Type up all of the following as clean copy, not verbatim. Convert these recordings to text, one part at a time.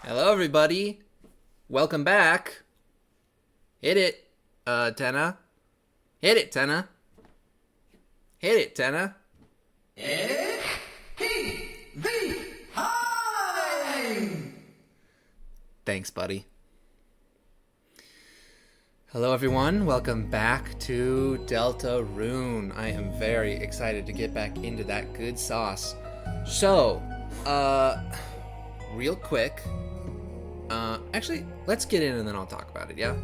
Hello, everybody. Welcome back. Hit it, Tenna. Hit it, Tenna. Hit it, Tenna. Thanks, buddy. Hello, everyone. Welcome back to Deltarune. I am very excited to get back into that good sauce. So, real quick. Actually, let's get in and then I'll talk about it, yeah?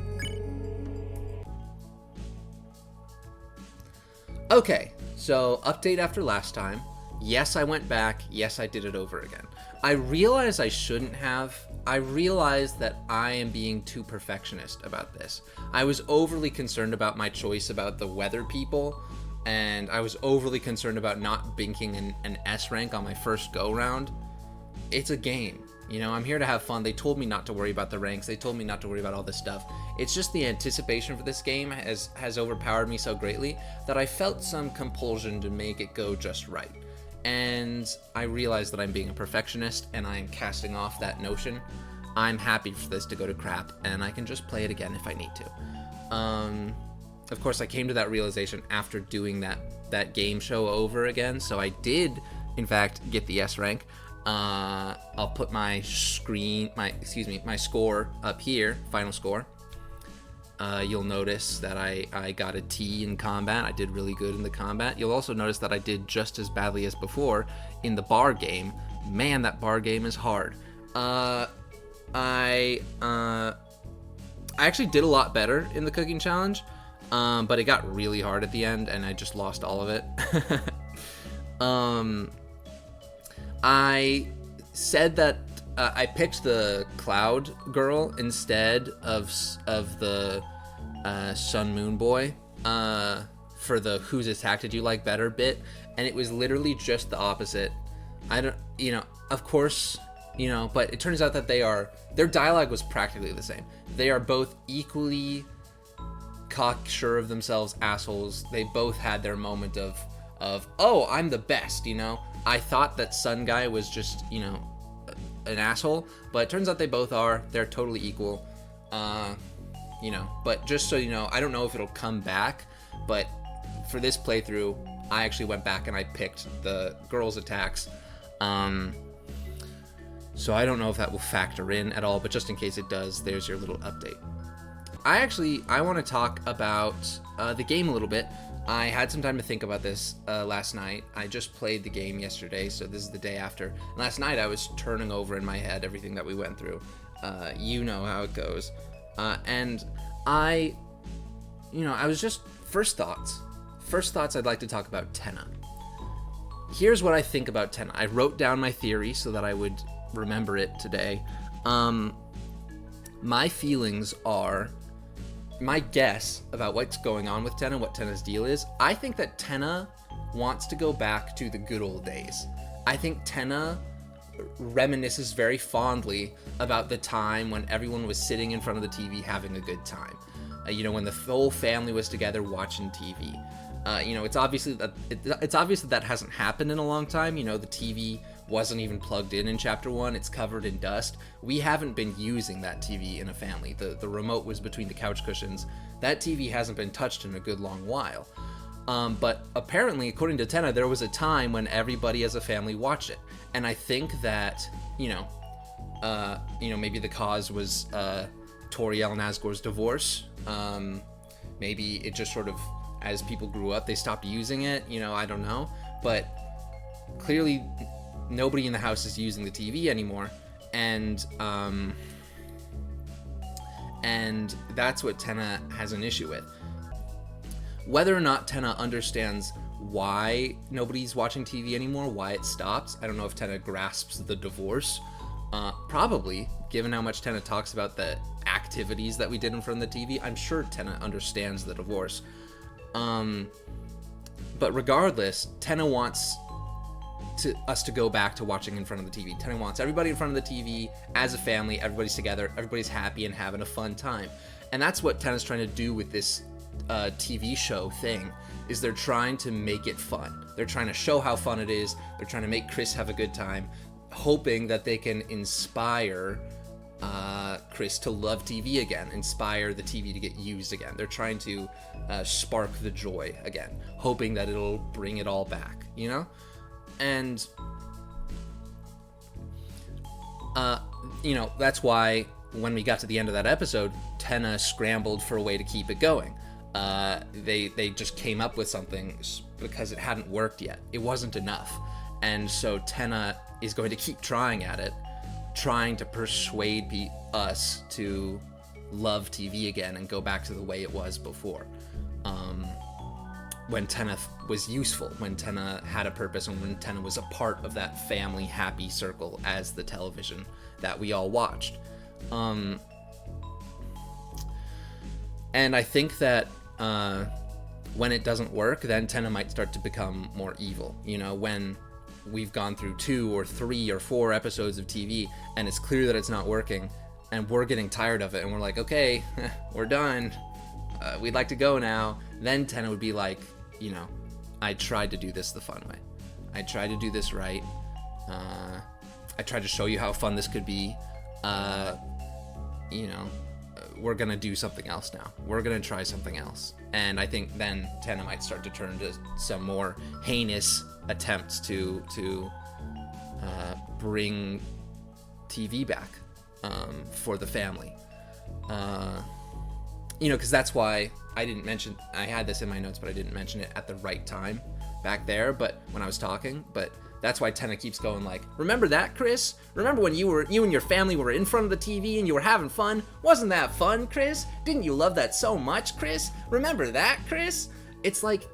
Okay, so update after last time. Yes, I went back. Yes, I did it over again. I realize I shouldn't have. I realized that I am being too perfectionist about this. I was overly concerned about my choice about the weather people, and I was overly concerned about not binking an S rank on my first go round. It's a game. You know, I'm here to have fun. They told me not to worry about the ranks. They told me not to worry about all this stuff. It's just the anticipation for this game has overpowered me so greatly that I felt some compulsion to make it go just right. And I realized that I'm being a perfectionist and I am casting off that notion. I'm happy for this to go to crap and I can just play it again if I need to. Of course, I came to that realization after doing that game show over again. So I did, in fact, get the S rank. I'll put my score up here, final score. You'll notice that I got a T in combat. I did really good in the combat. You'll also notice that I did just as badly as before in the bar game. Man, that bar game is hard. I actually did a lot better in the cooking challenge, but it got really hard at the end, and I just lost all of it. I said that I picked the Cloud Girl instead of the Sun Moon Boy for the Whose Attack Did You Like Better bit, and it was literally just the opposite. I don't, of course, but it turns out that their dialogue was practically the same. They are both equally cocksure of themselves assholes. They both had their moment of oh, I'm the best, I thought that Sun Guy was just, an asshole, but it turns out they both are. They're totally equal. But just so you know, I don't know if it'll come back, but for this playthrough, I actually went back and I picked the girls' attacks. So I don't know if that will factor in at all, but just in case it does, there's your little update. I want to talk about the game a little bit. I had some time to think about this last night. I just played the game yesterday, so this is the day after. And last night I was turning over in my head everything that we went through. You know how it goes. And I was just first thoughts I'd like to talk about Tenna. Here's what I think about Tenna. I wrote down my theory so that I would remember it today. My feelings are, my guess about what's going on with Tenna, what Tenna's deal is, I think that Tenna wants to go back to the good old days. I think Tenna reminisces very fondly about the time when everyone was sitting in front of the TV having a good time. When the whole family was together watching TV. It's obvious that hasn't happened in a long time. The TV wasn't even plugged in Chapter 1. It's covered in dust. We haven't been using that TV in a family. The remote was between the couch cushions. That TV hasn't been touched in a good long while. But apparently, according to Tenna, there was a time when everybody as a family watched it. And I think that, maybe the cause was Toriel and Asgore's divorce. Maybe it just sort of, as people grew up, they stopped using it. I don't know. But clearly, nobody in the house is using the TV anymore, and that's what Tenna has an issue with. Whether or not Tenna understands why nobody's watching TV anymore, why it stops, I don't know if Tenna grasps the divorce. Probably, given how much Tenna talks about the activities that we did in front of the TV, I'm sure Tenna understands the divorce. But regardless, Tenna wants us to go back to watching in front of the TV. Tenna wants everybody in front of the TV as a family, everybody's together, everybody's happy and having a fun time. And that's what Tenna's trying to do with this TV show thing, is they're trying to make it fun. They're trying to show how fun it is. They're trying to make Chris have a good time, hoping that they can inspire Chris to love TV again, inspire the TV to get used again. They're trying to spark the joy again, hoping that it'll bring it all back, you know? And, you know, that's why when we got to the end of that episode, Tenna scrambled for a way to keep it going. They just came up with something because it hadn't worked yet. It wasn't enough. And so Tenna is going to keep trying at it, trying to persuade us to love TV again and go back to the way it was before. When Tenna was useful, when Tenna had a purpose, and when Tenna was a part of that family happy circle as the television that we all watched. And I think that when it doesn't work, then Tenna might start to become more evil. You know, when we've gone through 2 or 3 or 4 episodes of TV and it's clear that it's not working and we're getting tired of it and we're like, okay, we're done. We'd like to go now. Then Tenna would be like, you know, I tried to do this the fun way. I tried to do this right. I tried to show you how fun this could be. You know, we're gonna do something else now. We're gonna try something else. And I think then Tenna might start to turn to some more heinous attempts to bring TV back for the family. You know, because that's why I didn't mention, I had this in my notes, but I didn't mention it at the right time back there, but when I was talking, but that's why Tenna keeps going like, remember that, Chris? Remember when you and your family were in front of the TV and you were having fun? Wasn't that fun, Chris? Didn't you love that so much, Chris? Remember that, Chris? It's like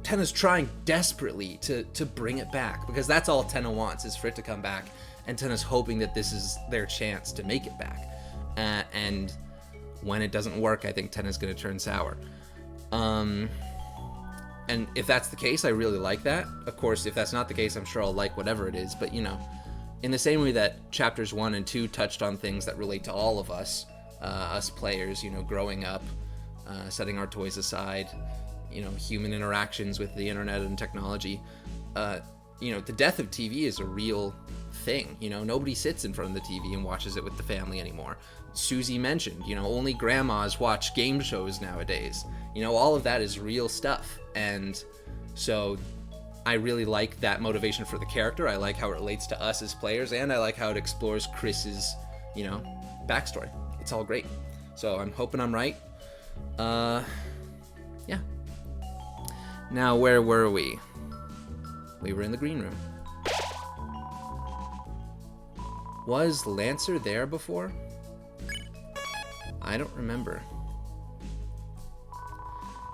Tenna's trying desperately to bring it back, because that's all Tenna wants, is for it to come back, and Tenna's hoping that this is their chance to make it back. And when it doesn't work, I think Tenna's going to turn sour. And if that's the case, I really like that. Of course, if that's not the case, I'm sure I'll like whatever it is. But, you know, in the same way that chapters 1 and 2 touched on things that relate to all of us, us players, you know, growing up, setting our toys aside, you know, human interactions with the internet and technology, you know, the death of TV is a real thing. You know, nobody sits in front of the TV and watches it with the family anymore. Susie mentioned, you know, only grandmas watch game shows nowadays. You know, all of that is real stuff. And so I really like that motivation for the character. I like how it relates to us as players, and I like how it explores Chris's, you know, backstory. It's all great. So I'm hoping I'm right. Yeah. Now, where were we? We were in the green room. Was Lancer there before? I don't remember.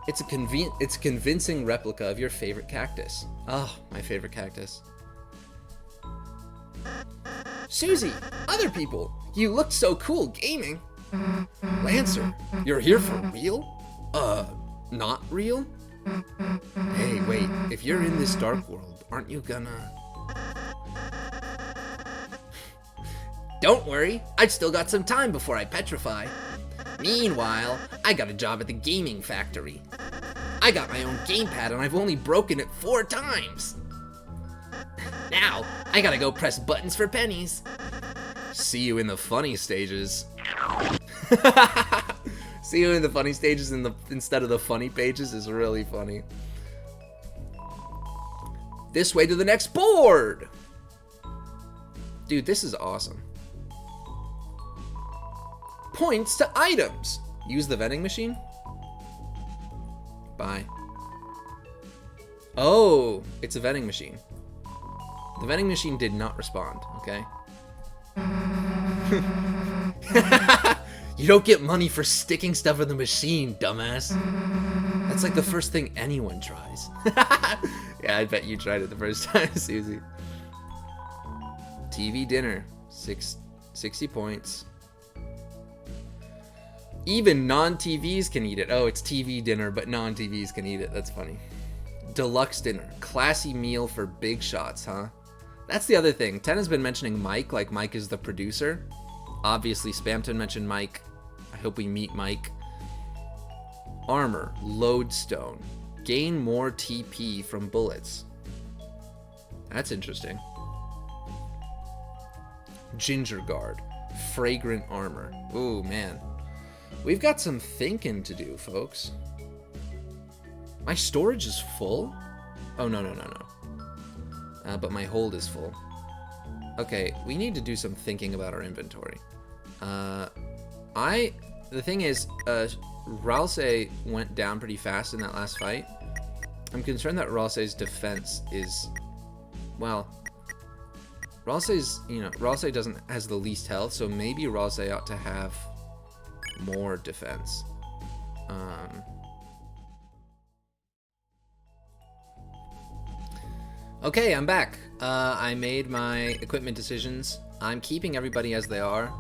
It's a convincing replica of your favorite cactus. Oh, my favorite cactus. Susie, other people, you looked so cool gaming. Lancer, you're here for real? Not real? Hey, wait, if you're in this dark world, aren't you gonna... Don't worry, I've still got some time before I petrify. Meanwhile, I got a job at the gaming factory. I got my own gamepad and I've only broken it 4 times. Now, I gotta go press buttons for pennies. See you in the funny stages. See you in the funny stages instead of the funny pages is really funny. This way to the next board! Dude, this is awesome. Points to items. Use the vending machine. Bye. Oh, it's a vending machine. The vending machine did not respond, okay? You don't get money for sticking stuff in the machine, dumbass. That's like the first thing anyone tries. Yeah, I bet you tried it the first time, Susie. TV dinner. 60 points. Even non-TVs can eat it. Oh, it's TV dinner, but non-TVs can eat it. That's funny. Deluxe dinner. Classy meal for big shots, huh? That's the other thing. Tenna's been mentioning Mike, like Mike is the producer. Obviously, Spamton mentioned Mike. I hope we meet Mike. Armor. Lodestone. Gain more TP from bullets. That's interesting. Ginger Guard. Fragrant armor. Ooh, man. We've got some thinking to do, folks. My storage is full? Oh, no. But my hold is full. Okay, we need to do some thinking about our inventory. The thing is, Ralsei went down pretty fast in that last fight. I'm concerned that Ralsei's defense is, well, Ralsei has the least health, so maybe Ralsei ought to have more defense. Okay, I'm back. I made my equipment decisions. I'm keeping everybody as they are.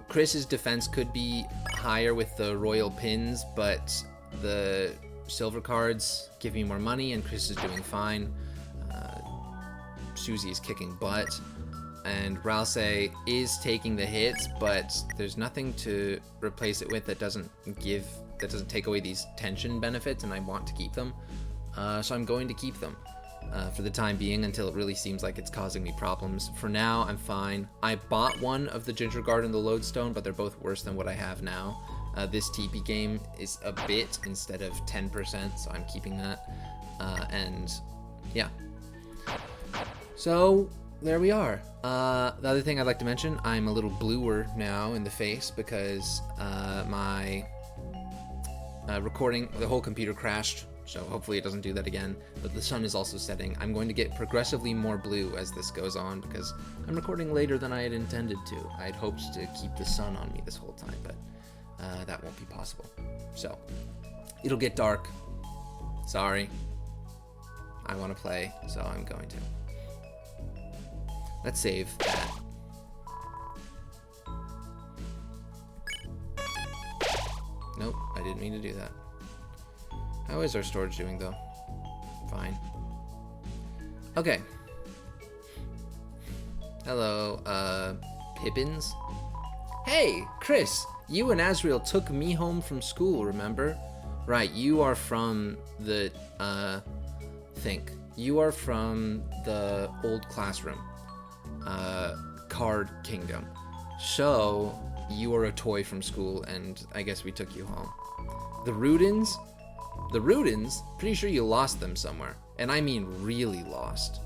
Chris's defense could be higher with the royal pins, but the silver cards give me more money, and Chris is doing fine. Susie is kicking butt, and Ralsei is taking the hits, but there's nothing to replace it with that doesn't take away these tension benefits, and I want to keep them. So I'm going to keep them for the time being until it really seems like it's causing me problems. For now, I'm fine. I bought one of the Ginger Guard and the Lodestone, but they're both worse than what I have now. This TP game is a bit instead of 10%, so I'm keeping that. And yeah. So there we are. The other thing I'd like to mention, I'm a little bluer now in the face because my recording, the whole computer crashed. So hopefully it doesn't do that again, but the sun is also setting. I'm going to get progressively more blue as this goes on because I'm recording later than I had intended to. I had hoped to keep the sun on me this whole time, but that won't be possible. So it'll get dark. Sorry. I want to play, so I'm going to. Let's save that. Nope, I didn't mean to do that. How is our storage doing, though? Fine. Okay. Hello, Pippins? Hey, Chris! You and Asriel took me home from school, remember? Right, you are from the, You are from the old classroom. Card Kingdom. So, you are a toy from school, and I guess we took you home. The Rudins? The Rudins? Pretty sure you lost them somewhere. And I mean really lost.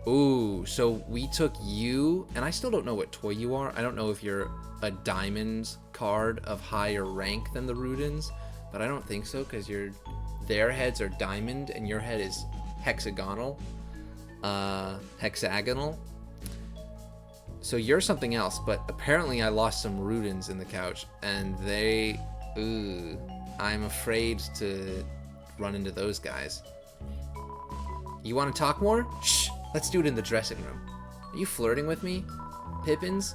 Ooh, so we took you, and I still don't know what toy you are. I don't know if you're a diamond card of higher rank than the Rudins, but I don't think so, because their heads are diamond, and your head is hexagonal. Hexagonal. So you're something else, but apparently I lost some Rudins in the couch, and I'm afraid to run into those guys. You want to talk more? Shh, let's do it in the dressing room. Are you flirting with me, Pippins?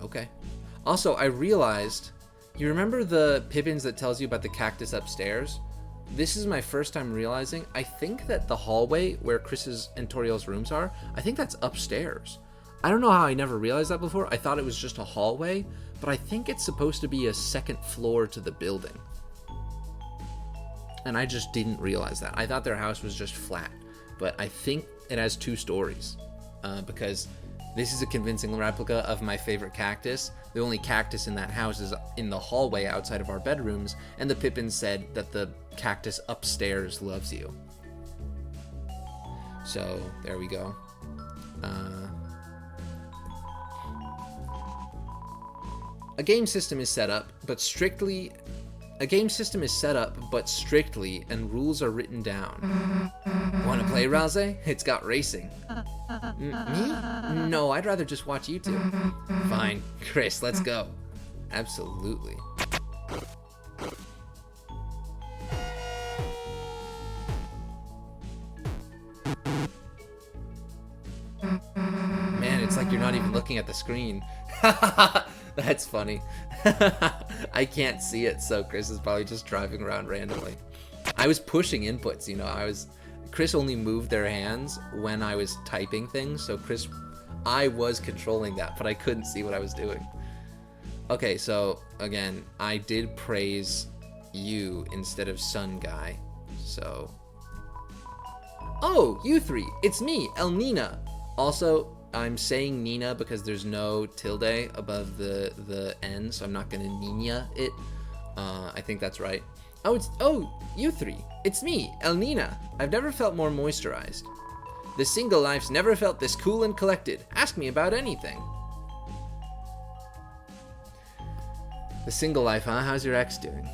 Okay. Also, I realized, you remember the Pippins that tells you about the cactus upstairs? This is my first time realizing, I think that the hallway where Chris's and Toriel's rooms are, I think that's upstairs. I don't know how I never realized that before. I thought it was just a hallway, but I think it's supposed to be a second floor to the building. And I just didn't realize that. I thought their house was just flat, but I think it has 2 stories because this is a convincing replica of my favorite cactus. The only cactus in that house is in the hallway outside of our bedrooms, and the Pippin said that the cactus upstairs loves you. So there we go. A game system is set up, but strictly, and rules are written down. Want to play, Ralsei? It's got racing. Me? No, I'd rather just watch you two. Fine. Chris, let's go. Absolutely. Man, it's like you're not even looking at the screen. That's funny. I can't see it, so Chris is probably just driving around randomly. I was pushing inputs, you know, Chris only moved their hands when I was typing things, so I was controlling that, but I couldn't see what I was doing. Okay, so again, I did praise you instead of Sun Guy, so. Oh, you 3, it's me, Elnina. Also, I'm saying Nina because there's no tilde above the N, so I'm not gonna Nina it. I think that's right. Oh, you three. It's me, El Nina. I've never felt more moisturized. The single life's never felt this cool and collected. Ask me about anything. The single life, huh? How's your ex doing?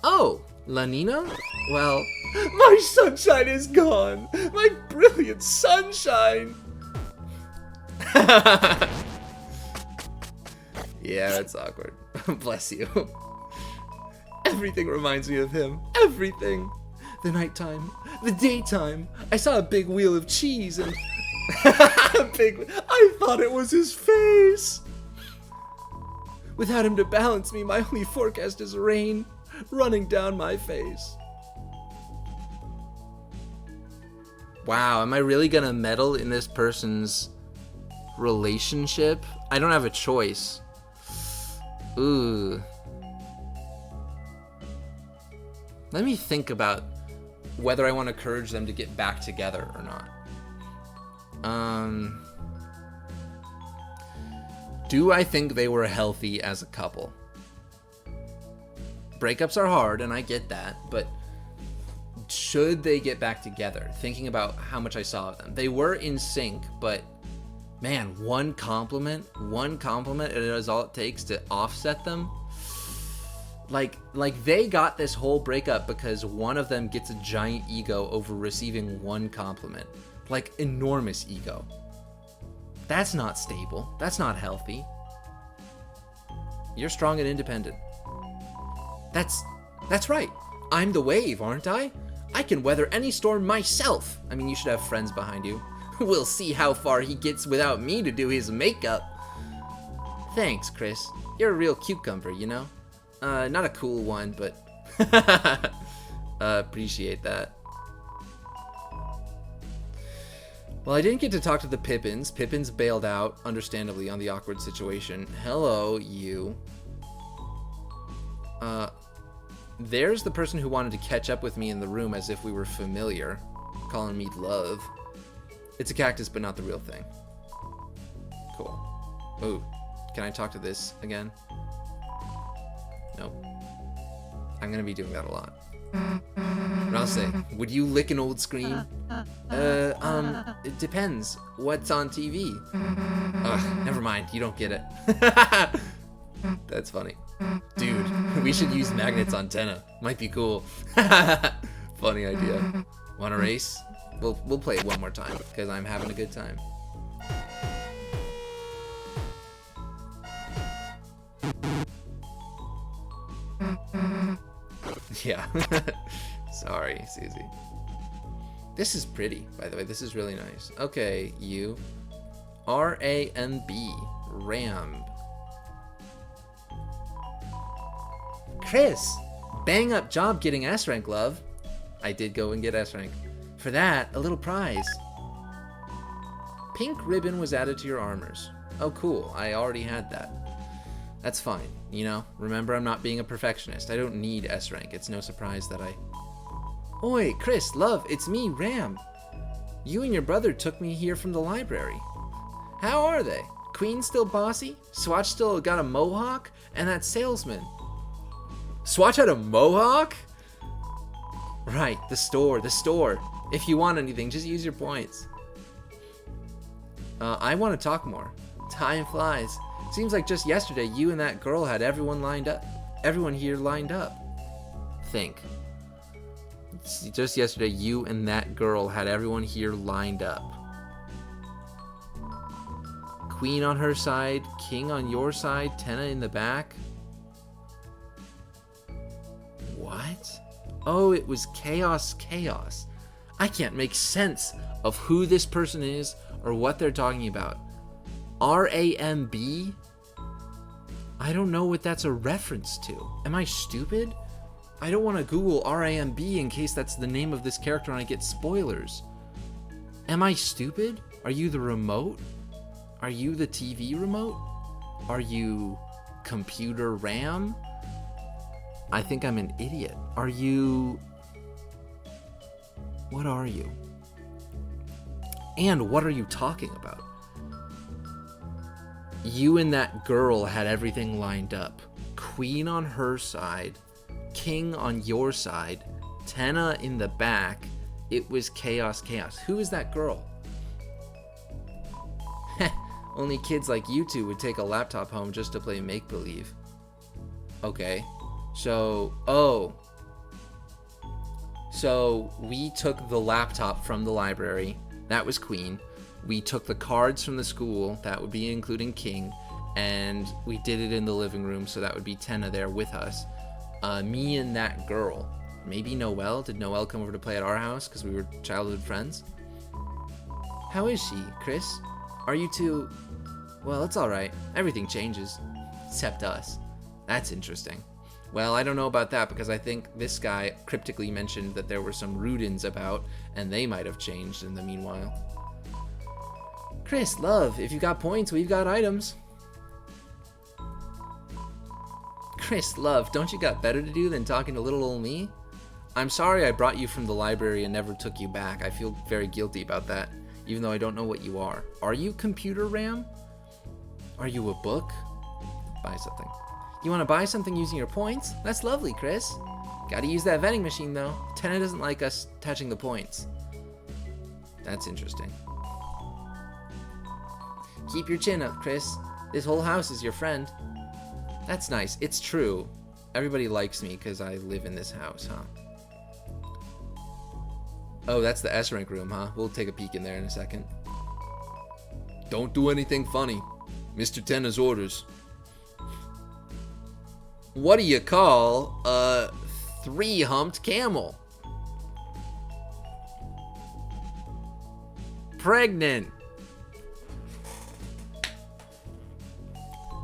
Oh, La Nina? Well, my sunshine is gone. My brilliant sunshine. Yeah, it's awkward. Bless you. Everything reminds me of him. Everything. The nighttime, the daytime. I saw a big wheel of cheese and I thought it was his face. Without him to balance me, my only forecast is rain running down my face. Wow, am I really gonna meddle in this person's relationship? I don't have a choice. Ooh. Let me think about whether I want to encourage them to get back together or not. Do I think they were healthy as a couple? Breakups are hard, and I get that, but should they get back together? Thinking about how much I saw of them. They were in sync, but man, one compliment, and it is all it takes to offset them. Like they got this whole breakup because one of them gets a giant ego over receiving one compliment. Like, enormous ego. That's not stable. That's not healthy. You're strong and independent. That's right. I'm the wave, aren't I? I can weather any storm myself. I mean, you should have friends behind you. We'll see how far he gets without me to do his makeup. Thanks, Chris. You're a real cucumber, you know? Not a cool one, but appreciate that. Well, I didn't get to talk to the Pippins. Pippins bailed out, understandably, on the awkward situation. Hello, you. There's the person who wanted to catch up with me in the room as if we were familiar, calling me love. It's a cactus, but not the real thing. Cool. Ooh, can I talk to this again? Nope. I'm gonna be doing that a lot. And I'll say, would you lick an old screen? It depends. What's on TV? Ugh, never mind. You don't get it. That's funny. Dude, we should use magnets on antenna. Might be cool. Funny idea. Want a race? We'll play it one more time because I'm having a good time. Yeah. Sorry, Susie. This is pretty, by the way. This is really nice. Okay, you. R-A-M-B. Ram. Chris! Bang up job getting S-rank, love. I did go and get S-rank. For that, a little prize. Pink ribbon was added to your armors. Oh, cool. I already had that. That's fine. You know, remember, I'm not being a perfectionist. I don't need S-rank. It's no surprise that I... Oi, Chris, love, it's me, Ram. You and your brother took me here from the library. How are they? Queen still bossy? Swatch still got a mohawk? And that salesman. Swatch had a mohawk? Right, the store. If you want anything, just use your points. I want to talk more. Time flies. Seems like just yesterday, you and that girl had everyone here lined up. Think. Just yesterday, you and that girl had everyone here lined up. Queen on her side, king on your side, Tenna in the back. What? Oh, it was chaos. I can't make sense of who this person is or what they're talking about. R-A-M-B? I don't know what that's a reference to. Am I stupid? I don't want to Google R-A-M-B in case that's the name of this character and I get spoilers. Am I stupid? Are you the remote? Are you the TV remote? Are you computer RAM? I think I'm an idiot. Are you... What are you? And what are you talking about? You and that girl had everything lined up. Queen on her side, king on your side, Tenna in the back. It was chaos, chaos. Who is that girl? Only kids like you two would take a laptop home just to play make-believe. Okay. So we took the laptop from the library. That was Queen. We took the cards from the school. That would be including King. And we did it in the living room. So that would be Tenna there with us. Me and that girl. Maybe Noelle. Did Noelle come over to play at our house because we were childhood friends? How is she, Chris? Are you two... Well, it's alright. Everything changes. Except us. That's interesting. Well, I don't know about that because I think this guy cryptically mentioned that there were some Rudins about, and they might have changed in the meanwhile. Chris, love, if you got points, we've got items. Chris, love, don't you got better to do than talking to little old me? I'm sorry I brought you from the library and never took you back. I feel very guilty about that, even though I don't know what you are. Are you computer RAM? Are you a book? Buy something. You want to buy something using your points? That's lovely, Chris. Gotta use that vending machine, though. Tenna doesn't like us touching the points. That's interesting. Keep your chin up, Chris. This whole house is your friend. That's nice. It's true. Everybody likes me because I live in this house, huh? Oh, that's the S-rank room, huh? We'll take a peek in there in a second. Don't do anything funny. Mr. Tenna's orders. What do you call a three-humped camel? Pregnant.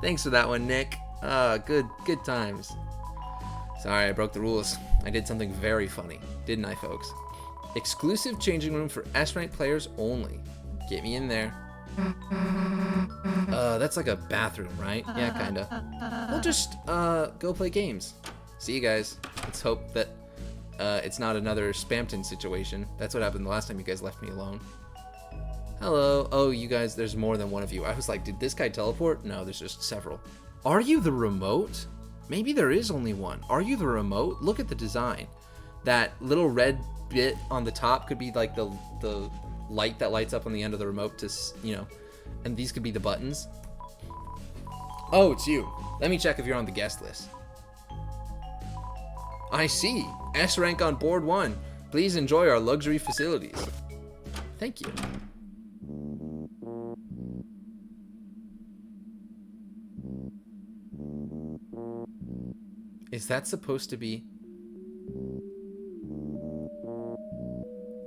Thanks for that one, Nick. Good times. Sorry, I broke the rules. I did something very funny, didn't I, folks? Exclusive changing room for S-rank players only. Get me in there. That's like a bathroom, right? Yeah, kinda. We'll just, go play games. See you guys. Let's hope that, it's not another Spamton situation. That's what happened the last time you guys left me alone. Hello. Oh, you guys, there's more than one of you. I was like, did this guy teleport? No, there's just several. Are you the remote? Maybe there is only one. Are you the remote? Look at the design. That little red bit on the top could be like the light that lights up on the end of the remote to, you know, and these could be the buttons. Oh, it's you. Let me check if you're on the guest list. I see. S rank on board 1. Please enjoy our luxury facilities. Thank you. Is that supposed to be...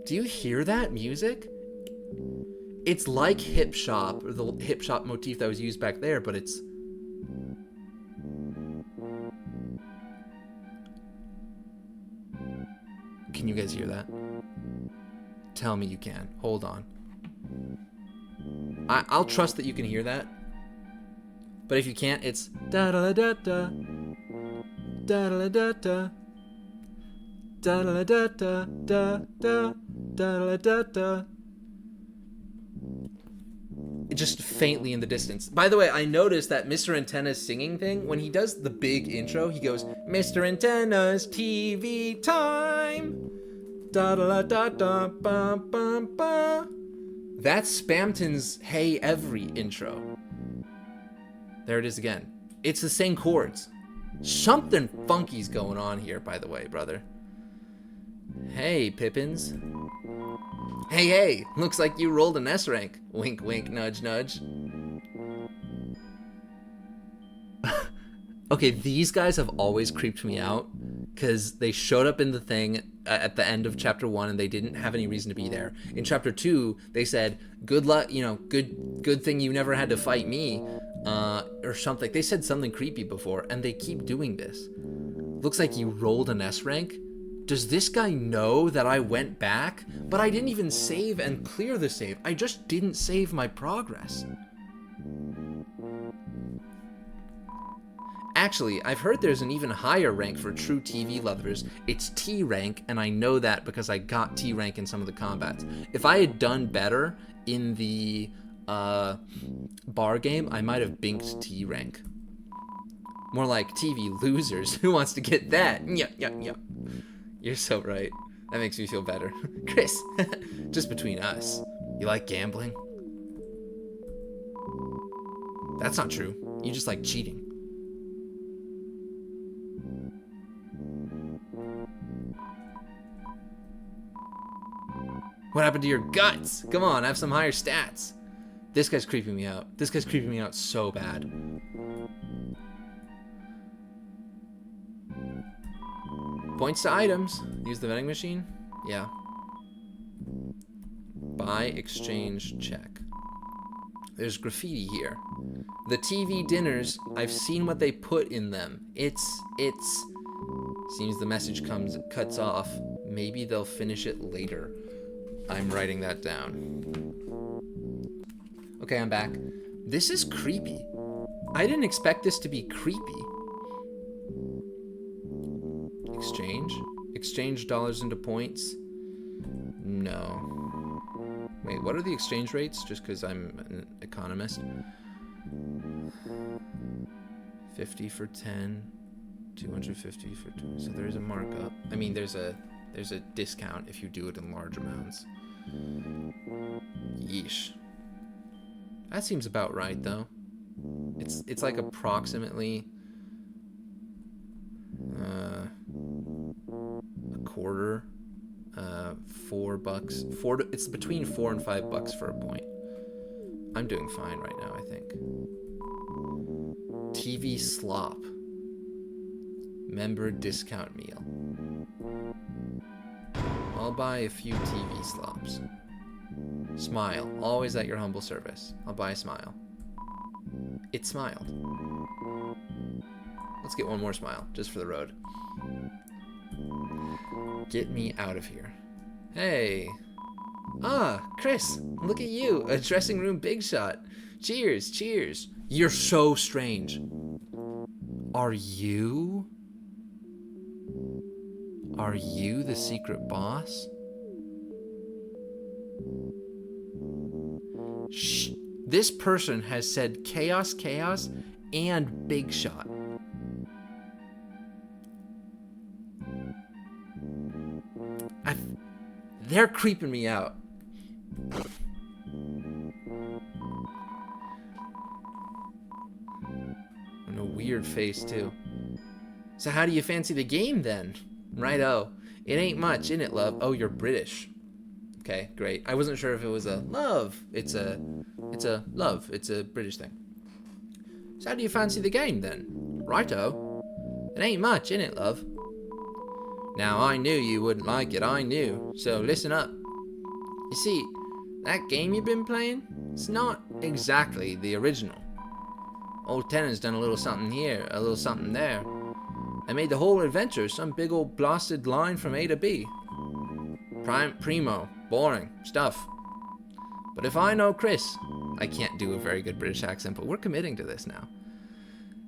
Do you hear that music? It's like Hip Shop, or the Hip Shop motif that was used back there, but it's... Can you guys hear that? Tell me you can. Hold on. I'll trust that you can hear that. But if you can't, it's da-da-da-da-da. Da-da-da-da-da. Da-da-da-da-da. Da-da-da-da. Just faintly in the distance. By the way, I noticed that Mr. Antenna's singing thing, when he does the big intro, he goes, Mr. Antenna's TV time. Da-da-da-da-da. Ba-ba-ba. That's Spamton's Hey Every intro. There it is again. It's the same chords. Something funky's going on here, by the way, brother. Hey, Pippins. Hey, looks like you rolled an S rank. Wink, wink, nudge, nudge. Okay, these guys have always creeped me out because they showed up in the thing at the end of chapter 1 and they didn't have any reason to be there. In chapter 2, they said, good luck, you know, good thing you never had to fight me, or something. They said something creepy before and they keep doing this. Looks like you rolled an S rank. Does this guy know that I went back? But I didn't even save and clear the save. I just didn't save my progress. Actually, I've heard there's an even higher rank for true TV lovers. It's T rank, and I know that because I got T rank in some of the combats. If I had done better in the bar game, I might have binked T rank. More like TV losers. Who wants to get that? Yeah. You're so right. That makes me feel better. Chris, just between us, you like gambling? That's not true. You just like cheating. What happened to your guts? Come on, have some higher stats. This guy's creeping me out. This guy's creeping me out so bad. Points to items. Use the vending machine? Yeah. Buy, exchange, check. There's graffiti here. The TV dinners, I've seen what they put in them. It's... Seems the message cuts off. Maybe they'll finish it later. I'm writing that down. Okay, I'm back. This is creepy. I didn't expect this to be creepy. Exchange? Exchange dollars into points? No. Wait, what are the exchange rates? Just because I'm an economist. 50 for 10. 250 for 20. So there's a markup. I mean, there's a discount if you do it in large amounts. Yeesh. That seems about right, though. It's like approximately a quarter, $4. It's between $4 and $5 for a point. I'm doing fine right now, I think. TV slop. Member discount meal. I'll buy a few TV slops. Smile. Always at your humble service. I'll buy a smile. It smiled. Let's get one more smile, just for the road. Get me out of here. Hey. Ah, Chris, look at you. A dressing room big shot. Cheers, cheers. You're so strange. Are you the secret boss? Shh. This person has said chaos, chaos, and big shot. They're creeping me out. And a weird face, too. So how do you fancy the game, then? Righto. It ain't much, innit, love? Oh, you're British. Okay, great. I wasn't sure if it was a love. It's a love. It's a British thing. So how do you fancy the game, then? Righto. It ain't much, innit, love? Now, I knew you wouldn't like it. I knew. So listen up. You see, that game you've been playing, it's not exactly the original. Old Tennant's done a little something here, a little something there. I made the whole adventure some big old blasted line from A to B. Primo, boring stuff. But if I know Chris, I can't do a very good British accent, but we're committing to this now.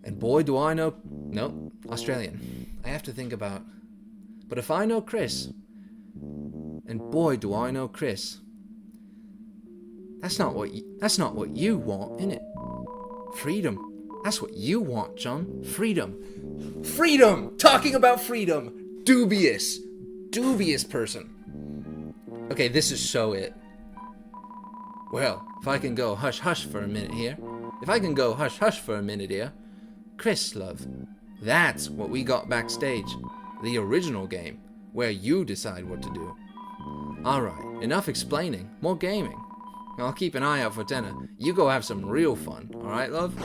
And boy, do I know... Nope, Australian. I have to think about... But if I know Chris, and boy, do I know Chris, that's not what you want, innit? Freedom. That's what you want, John. Freedom. Freedom! Talking about freedom. Dubious. Dubious person. Okay, this is so it. Well, if I can go hush-hush for a minute here. Chris, love. That's what we got backstage. The original game, where you decide what to do. Alright, enough explaining. More gaming. I'll keep an eye out for Tenna. You go have some real fun. Alright, love?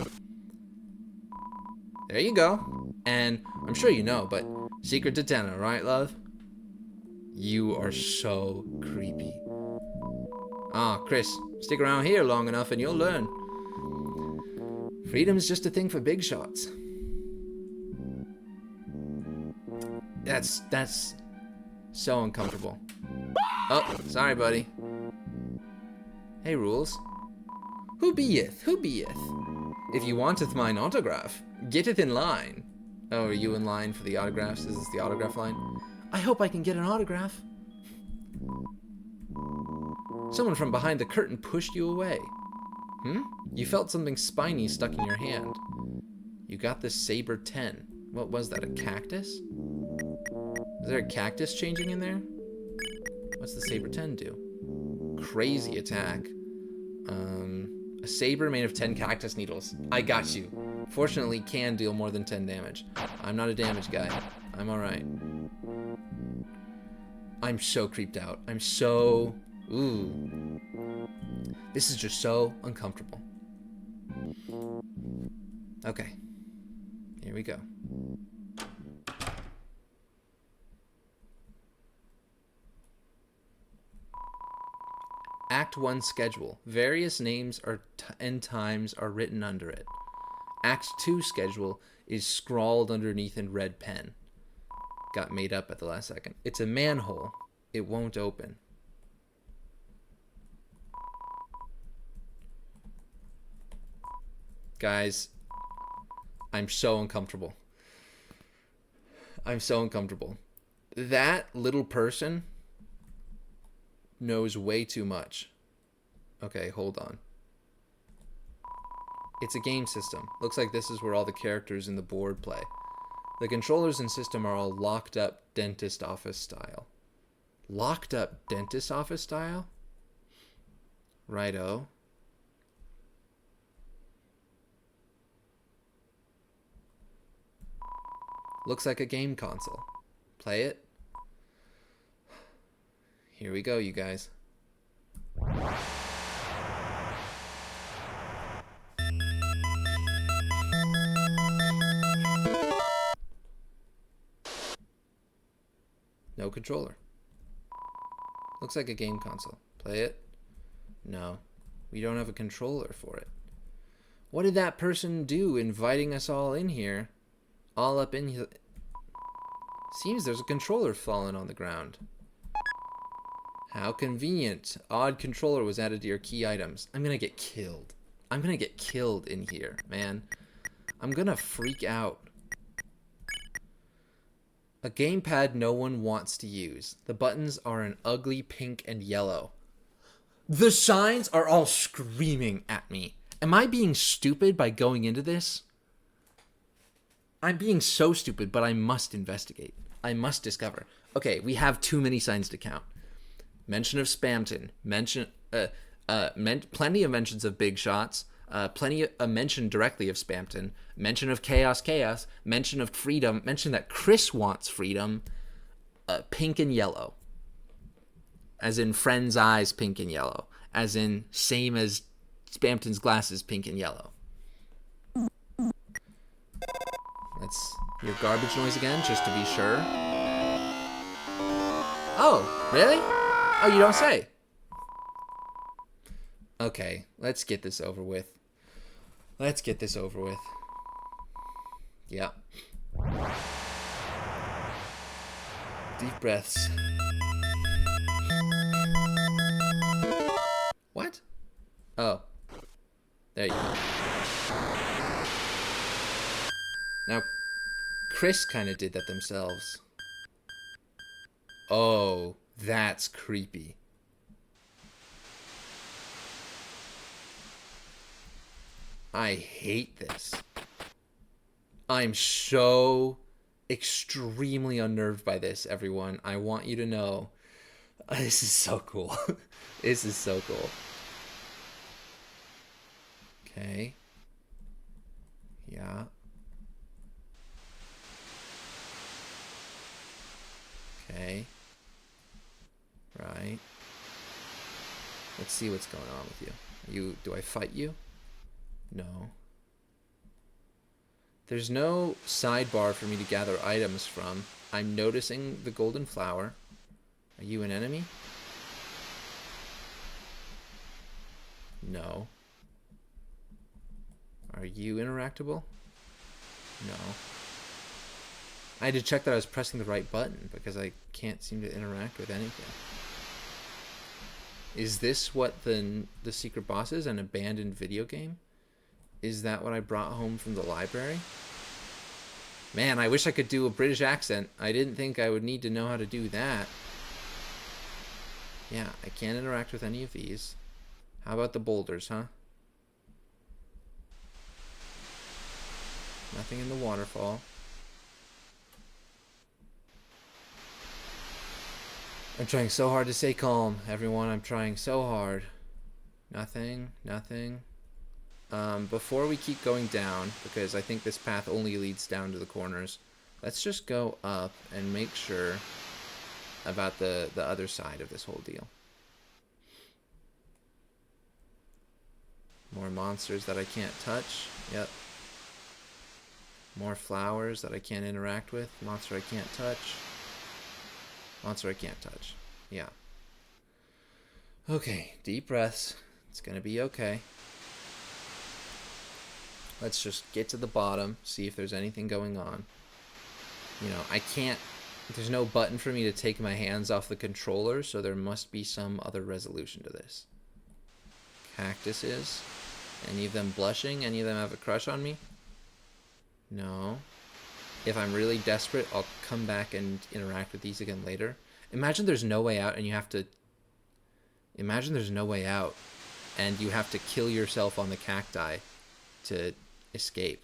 There you go. And I'm sure you know, but secret to Tenna, right, love? You are so creepy. Ah, Chris, stick around here long enough and you'll learn. Freedom's just a thing for big shots. That's so uncomfortable. Oh, sorry, buddy. Hey, Rules. Who beeth? If you wanteth mine autograph, Getteth in line. Oh, are you in line for the autographs? Is this the autograph line? I hope I can get an autograph. Someone from behind the curtain pushed you away. You felt something spiny stuck in your hand. You got this Saber 10. What was that, a cactus? Is there a cactus changing in there? What's the Saber 10 do? Crazy attack. A saber made of 10 cactus needles. I got you. Fortunately, can deal more than 10 damage. I'm not a damage guy. I'm alright. I'm so creeped out. I'm so... Ooh. This is just so uncomfortable. Okay. Here we go. Act 1 schedule. Various names and times are written under it. Act 2 schedule is scrawled underneath in red pen. Got made up at the last second. It's a manhole. It won't open. Guys, I'm so uncomfortable. I'm so uncomfortable. That little person knows way too much. Okay, hold on. It's a game system. Looks like this is where all the characters in the board play. The controllers and system are all locked up dentist office style. Locked up dentist office style? Righto. Looks like a game console. Play it. Here we go, you guys. No controller. Looks like a game console. Play it. No. We don't have a controller for it. What did that person do inviting us all in here? All up in here. Seems there's a controller fallen on the ground. How convenient. Odd controller was added to your key items. I'm gonna get killed. I'm gonna get killed in here, man. I'm gonna freak out. A gamepad no one wants to use. The buttons are an ugly pink and yellow. The signs are all screaming at me. Am I being stupid by going into this? I'm being so stupid, but I must investigate. I must discover. Okay, we have too many signs to count. Mention of Spamton. Plenty of mentions of Big Shots. Plenty of mention directly of Spamton. Mention of Chaos. Mention of freedom. Mention that Chris wants freedom. Pink and yellow. As in Friend's eyes, pink and yellow. As in same as Spamton's glasses, pink and yellow. Let's hear garbage noise again, just to be sure. Oh, really? Oh, you don't say. Okay, let's get this over with. Let's get this over with. Yeah. Deep breaths. What? Oh. There you go. Now, Chris kind of did that themselves. Oh, that's creepy. I hate this. I'm so extremely unnerved by this, everyone. I want you to know. This is so cool. This is so cool. Okay. Yeah. Okay. Right. Let's see what's going on with you. Do I fight you? No. There's no sidebar for me to gather items from. I'm noticing the golden flower. Are you an enemy? No. Are you interactable? No. I had to check that I was pressing the right button because I can't seem to interact with anything. Is this what the secret boss is? An abandoned video game? Is that what I brought home from the library? Man, I wish I could do a British accent. I didn't think I would need to know how to do that. Yeah, I can't interact with any of these. How about the boulders, huh? Nothing in the waterfall. I'm trying so hard to stay calm, everyone. I'm trying so hard. Nothing, nothing. Before we keep going down, because I think this path only leads down to the corners, let's just go up and make sure about the other side of this whole deal. More monsters that I can't touch. Yep. More flowers that I can't interact with. Monster I can't touch. Monster I can't touch. Yeah. Okay, deep breaths. It's gonna be okay. Let's just get to the bottom, see if there's anything going on. You know, I can't... There's no button for me to take my hands off the controller, so there must be some other resolution to this. Cactuses. Any of them blushing? Any of them have a crush on me? No. If I'm really desperate, I'll come back and interact with these again later. Imagine there's no way out and you have to... Imagine there's no way out and you have to kill yourself on the cacti to escape.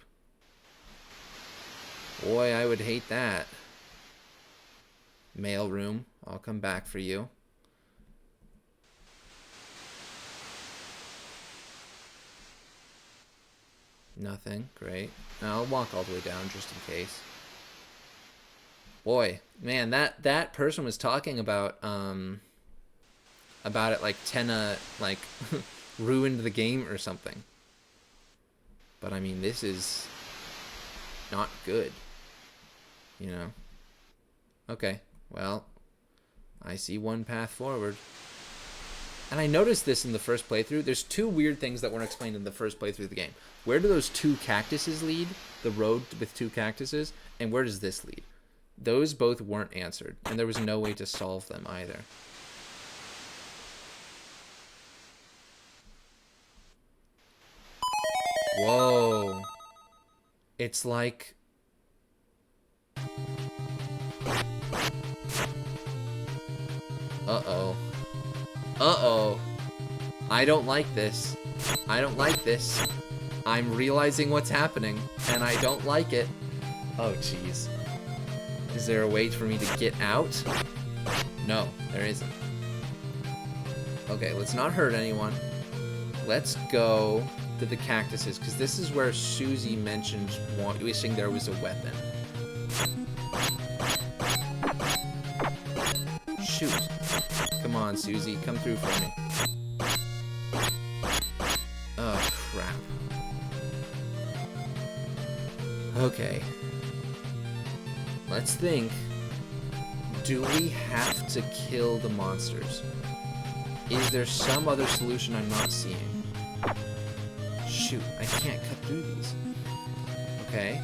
Boy, I would hate that. Mail room. I'll come back for you. Nothing. Great. Now I'll walk all the way down just in case. Boy, man, that person was talking about it like Tenna like ruined the game or something. But I mean, this is not good. You know. Okay. Well, I see one path forward. And I noticed this in the first playthrough. There's two weird things that weren't explained in the first playthrough of the game. Where do those two cactuses lead? The road with two cactuses? And where does this lead? Those both weren't answered. And there was no way to solve them either. Whoa. It's like... Uh-oh. Uh-oh. I don't like this. I don't like this. I'm realizing what's happening, and I don't like it. Oh, jeez. Is there a way for me to get out? No, there isn't. Okay, let's not hurt anyone. Let's go to the cactuses, because this is where Susie mentioned wishing there was a weapon. Shoot. Come on, Susie. Come through for me. Oh, crap. Okay. Let's think. Do we have to kill the monsters? Is there some other solution I'm not seeing? Shoot, I can't cut through these. Okay.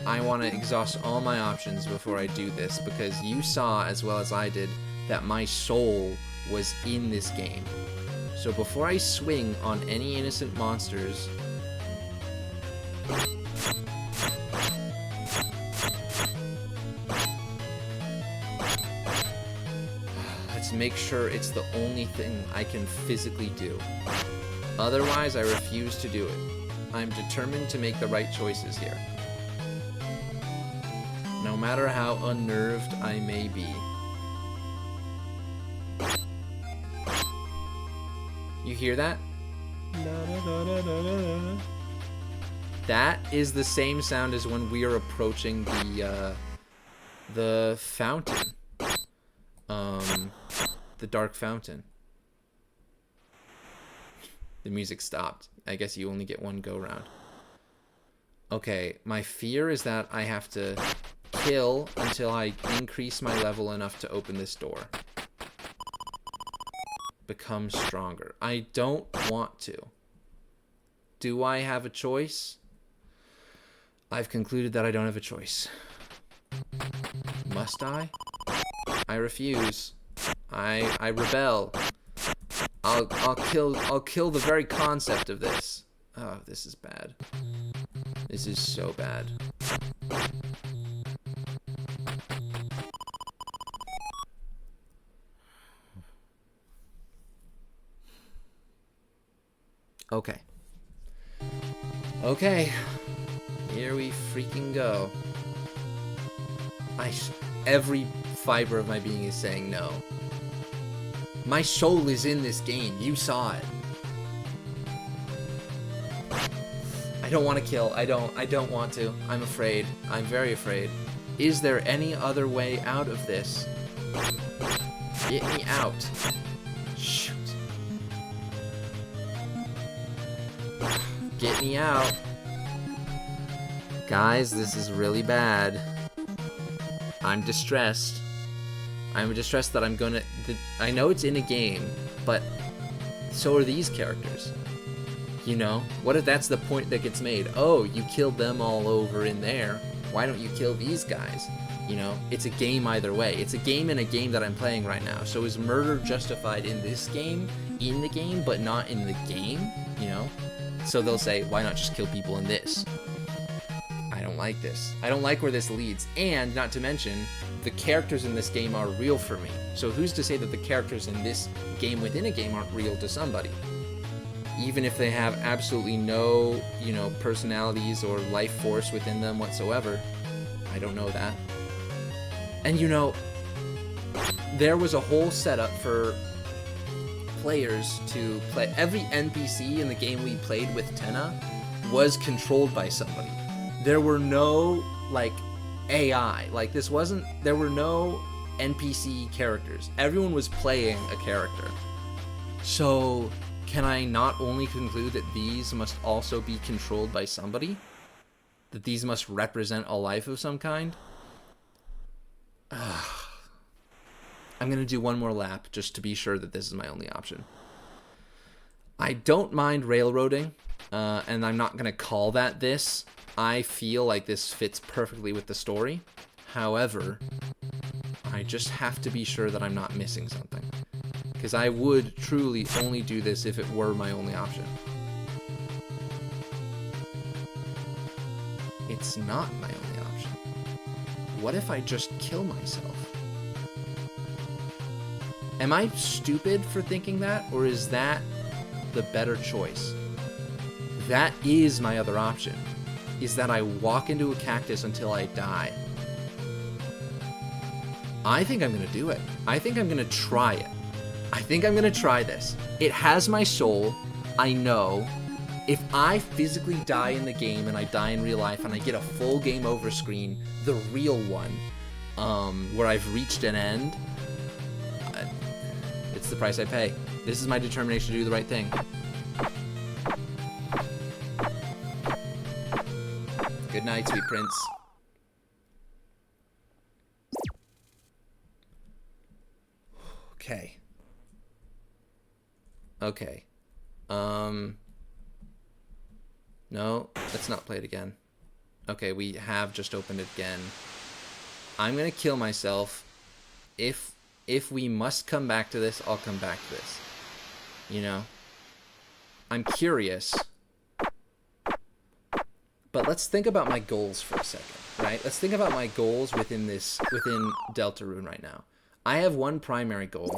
I want to exhaust all my options before I do this, because you saw, as well as I did, that my soul was in this game. So before I swing on any innocent monsters... Let's make sure it's the only thing I can physically do. Otherwise, I refuse to do it. I'm determined to make the right choices here. No matter how unnerved I may be. You hear that? That is the same sound as when we are approaching the fountain. The dark fountain. The music stopped. I guess you only get one go round. Okay, my fear is that I have to kill until I increase my level enough to open this door. Become stronger. I don't want to. Do I have a choice? I've concluded that I don't have a choice. Must I? I refuse. I rebel. I'll kill the very concept of this. Oh, this is bad. This is so bad. Okay. Okay. Here we freaking go. Every fiber of my being is saying no. My soul is in this game. You saw it. I don't want to kill. I don't want to. I'm afraid. I'm very afraid. Is there any other way out of this? Get me out. Shoot. Get me out. Guys, this is really bad. I'm distressed. I'm distressed that I'm gonna... I know it's in a game, but so are these characters. You know? What if that's the point that gets made? Oh, you killed them all over in there. Why don't you kill these guys? You know? It's a game either way. It's a game in a game that I'm playing right now. So is murder justified in this game, in the game, but not in the game? You know? So they'll say, why not just kill people in this? I don't like this. I don't like where this leads. And, not to mention, the characters in this game are real for me. So who's to say that the characters in this game within a game aren't real to somebody? Even if they have absolutely no, you know, personalities or life force within them whatsoever. I don't know that. And, you know, there was a whole setup for players to play. Every NPC in the game we played with Tenna was controlled by somebody. There were no, like, AI. Like, this wasn't... There were no NPC characters. Everyone was playing a character. So, can I not only conclude that these must also be controlled by somebody? That these must represent a life of some kind? I'm going to do one more lap just to be sure that this is my only option. I don't mind railroading, and I'm not going to call that this. I feel like this fits perfectly with the story. However, I just have to be sure that I'm not missing something. Because I would truly only do this if it were my only option. It's not my only option. What if I just kill myself? Am I stupid for thinking that, or is that the better choice? That is my other option, is that I walk into a cactus until I die. I think I'm gonna do it. I think I'm gonna try it. I think I'm gonna try this. It has my soul, I know. If I physically die in the game and I die in real life and I get a full game over screen, the real one, where I've reached an end, it's the price I pay. This is my determination to do the right thing. Good night, sweet prince. Okay. Okay. No, let's not play it again. Okay, we have just opened it again. I'm gonna kill myself. If we must come back to this, I'll come back to this. You know? I'm curious. But let's think about my goals for a second, right? Let's think about my goals within Deltarune right now. I have one primary goal,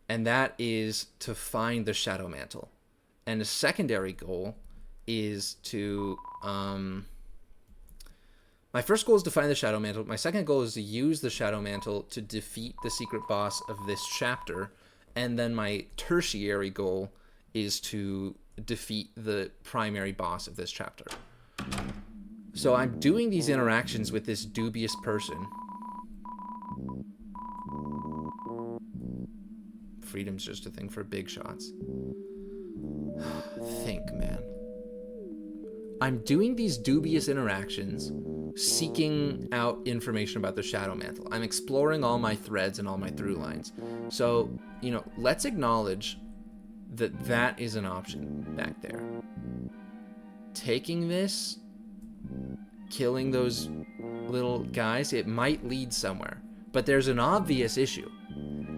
and that is to find the Shadow Mantle. And a secondary goal is to... my first goal is to find the Shadow Mantle. My second goal is to use the Shadow Mantle to defeat the secret boss of this chapter. And then my tertiary goal is to defeat the primary boss of this chapter. So I'm doing these interactions with this dubious person. Freedom's just a thing for big shots. Think, man. I'm doing these dubious interactions, seeking out information about the Shadow Mantle. I'm exploring all my threads and all my through lines. So, you know, let's acknowledge that that is an option back there. Taking this, killing those little guys, it might lead somewhere. But there's an obvious issue.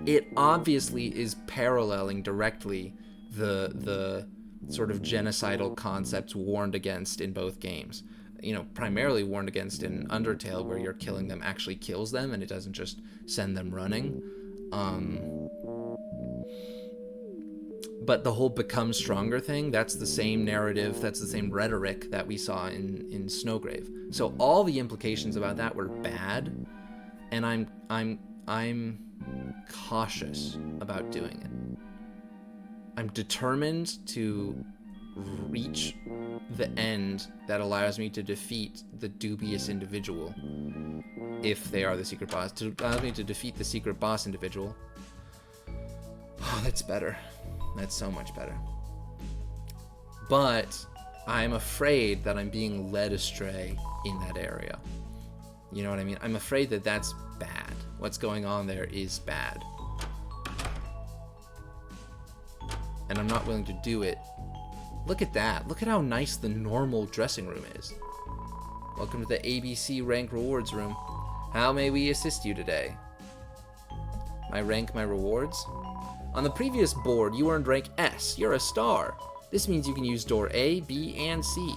It obviously is paralleling directly the sort of genocidal concepts warned against in both games. you know, primarily warned against in Undertale, where you're killing them actually kills them and it doesn't just send them running. But the whole become stronger thing, that's the same narrative, that's the same rhetoric that we saw in Snowgrave. So all the implications about that were bad, and I'm cautious about doing it. I'm determined to reach the end that allows me to defeat the dubious individual, if they are the secret boss. To allow me to defeat the secret boss individual. Oh, that's better. That's so much better. But I'm afraid that I'm being led astray in that area. You know what I mean? I'm afraid that that's bad. What's going on there is bad. And I'm not willing to do it. Look at that. Look at how nice the normal dressing room is. Welcome to the ABC rank rewards room. How may we assist you today? My rank, my rewards? On the previous board, you earned rank S. You're a star. This means you can use door A, B, and C.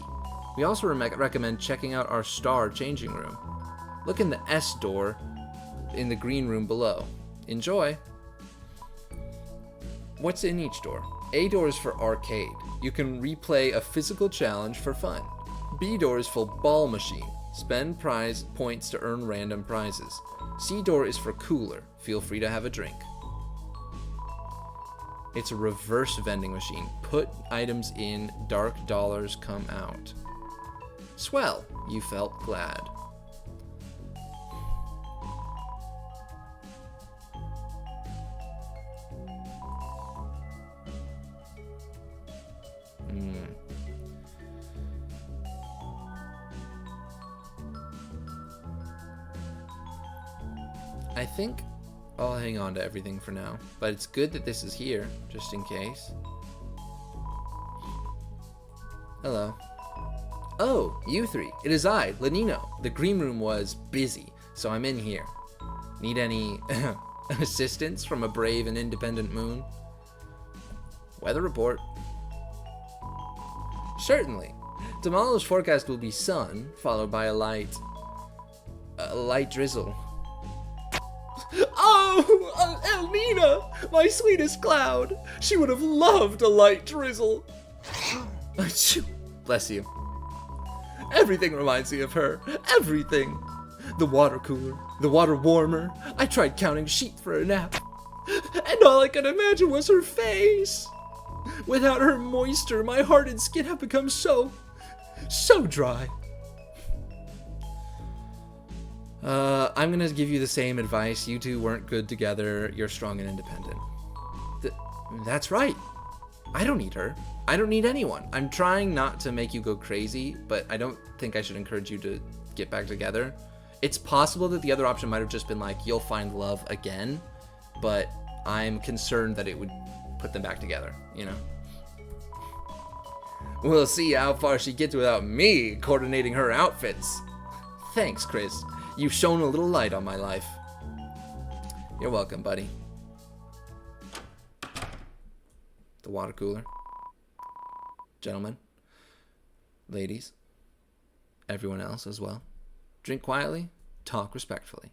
We also recommend checking out our star changing room. Look in the S door in the green room below. Enjoy. What's in each door? A door is for arcade. You can replay a physical challenge for fun. B door is for ball machine. Spend prize points to earn random prizes. C door is for cooler. Feel free to have a drink. It's a reverse vending machine. Put items in, dark dollars come out. Swell, you felt glad. I think I'll hang on to everything for now, but it's good that this is here, just in case. Hello. Oh, you three. It is I, Lenino. The green room was busy, so I'm in here. Need any assistance from a brave and independent moon? Weather report. Certainly. Tomorrow's forecast will be sun, followed by a light drizzle. Oh, Elmina, my sweetest cloud. She would have loved a light drizzle. Bless you. Everything reminds me of her. Everything. The water cooler, the water warmer. I tried counting sheep for a nap, and all I could imagine was her face. Without her moisture, my heart and skin have become so dry. I'm gonna give you the same advice. You two weren't good together. You're strong and independent. That's right. I don't need her. I don't need anyone. I'm trying not to make you go crazy, but I don't think I should encourage you to get back together. It's possible that the other option might have just been like, you'll find love again, but I'm concerned that it would put them back together, you know? We'll see how far she gets without me coordinating her outfits. Thanks, Chris. You've shone a little light on my life. You're welcome, buddy. The water cooler. Gentlemen. Ladies. Everyone else as well. Drink quietly. Talk respectfully.